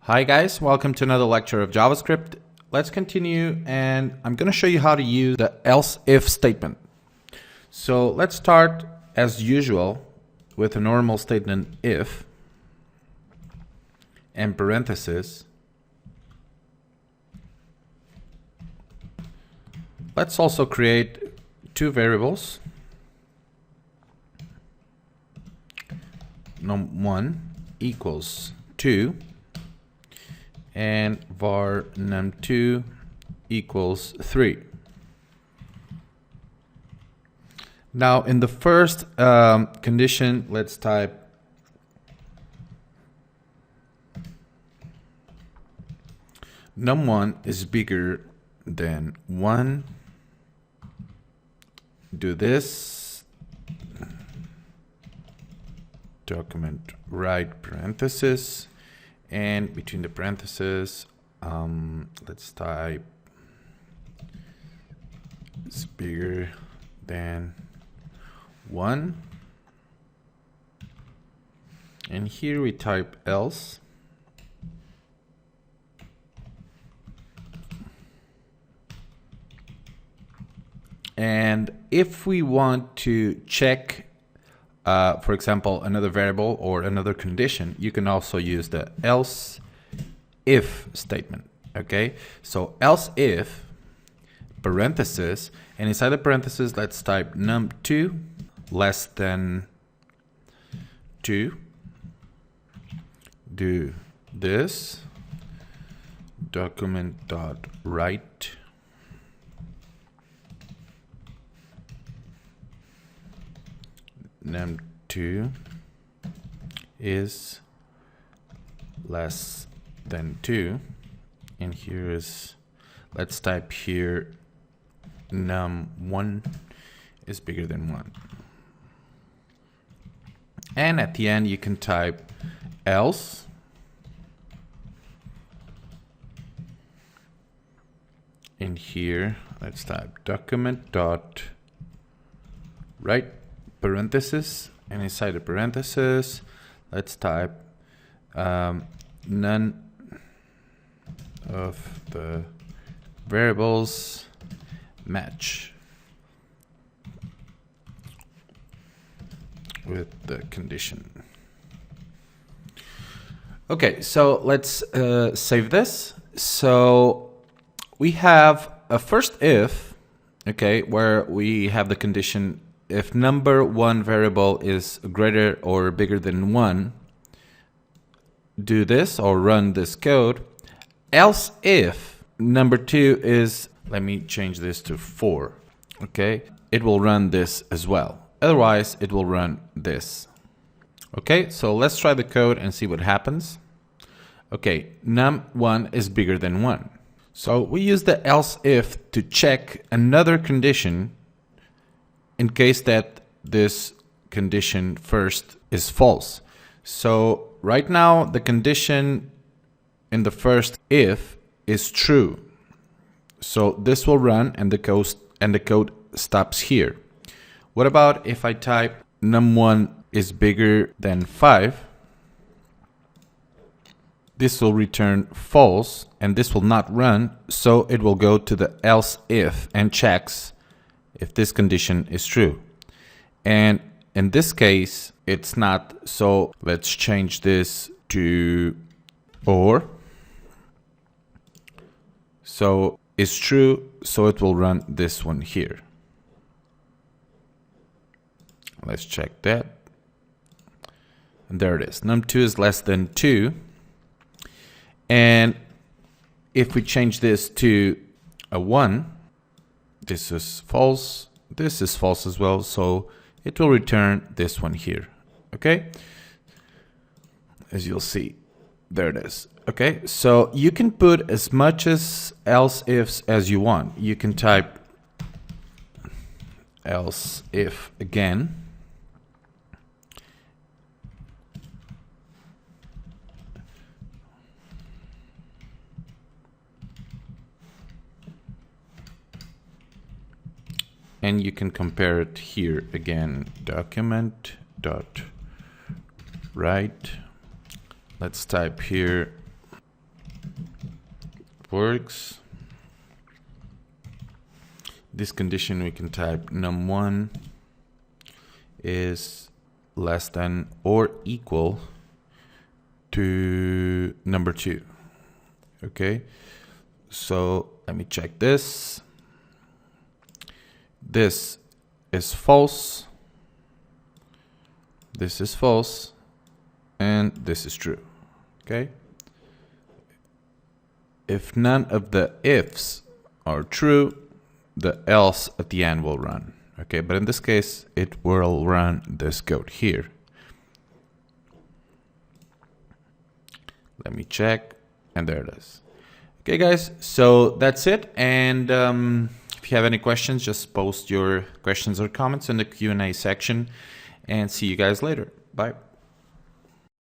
Hi guys, welcome to another lecture of JavaScript. Let's continue, and I'm going to show you how to use the else if statement. So let's start as usual with a normal statement if and parentheses. Let's also create two variables. Num1 equals 2 and var num2 equals 3. Now in the first condition, let's type num1 is bigger than 1. Do this. Document write parenthesis, and between the parentheses, let's type is bigger than 1. And here we type else. And if we want to check, for example, another variable or another condition, you can also use the else if statement. Okay, so else if parenthesis, and inside the parenthesis, let's type num2 less than 2. Do this. Document.write num2 is less than 2, and here is, let's type here num1 is bigger than 1. And at the end you can type else in here, let's type document.write parenthesis, and inside the parenthesis let's type none of the variables match with the condition. Okay, so let's save this. So we have a first if, okay, where we have the condition if number1 variable is greater or bigger than 1, do this or run this code. Else if number2 is, let me change this to 4, okay, it will run this as well. Otherwise, it will run this. Okay, so let's try the code and see what happens. Okay, num1 is bigger than 1. So we use the else if to check another condition in case that this condition first is false. So right now the condition in the first if is true. So this will run and the code stops here. What about if I type num1 is bigger than 5? This will return false and this will not run, so it will go to the else if and checks if this condition is true. And in this case, it's not, so let's change this to or. So it's true, so it will run this one here. Let's check that. And there it is. Num2 is less than 2. And if we change this to a 1, this is false, this is false as well, so it will return this one here. Okay, as you'll see, there it is. Okay, so you can put as much as else ifs as you want. You can type else if again, and you can compare it here again. Document.write Let's type here works. This condition we can type num1 is less than or equal to number 2. Okay, so let me check this. This is false, this is false, and this is true. Okay, if none of the ifs are true, the else at the end will run. Okay, but in this case, it will run this code here. Let me check, and there it is. Okay, guys, so that's it. And if you have any questions, just post your questions or comments in the Q&A section, and see you guys later. Bye.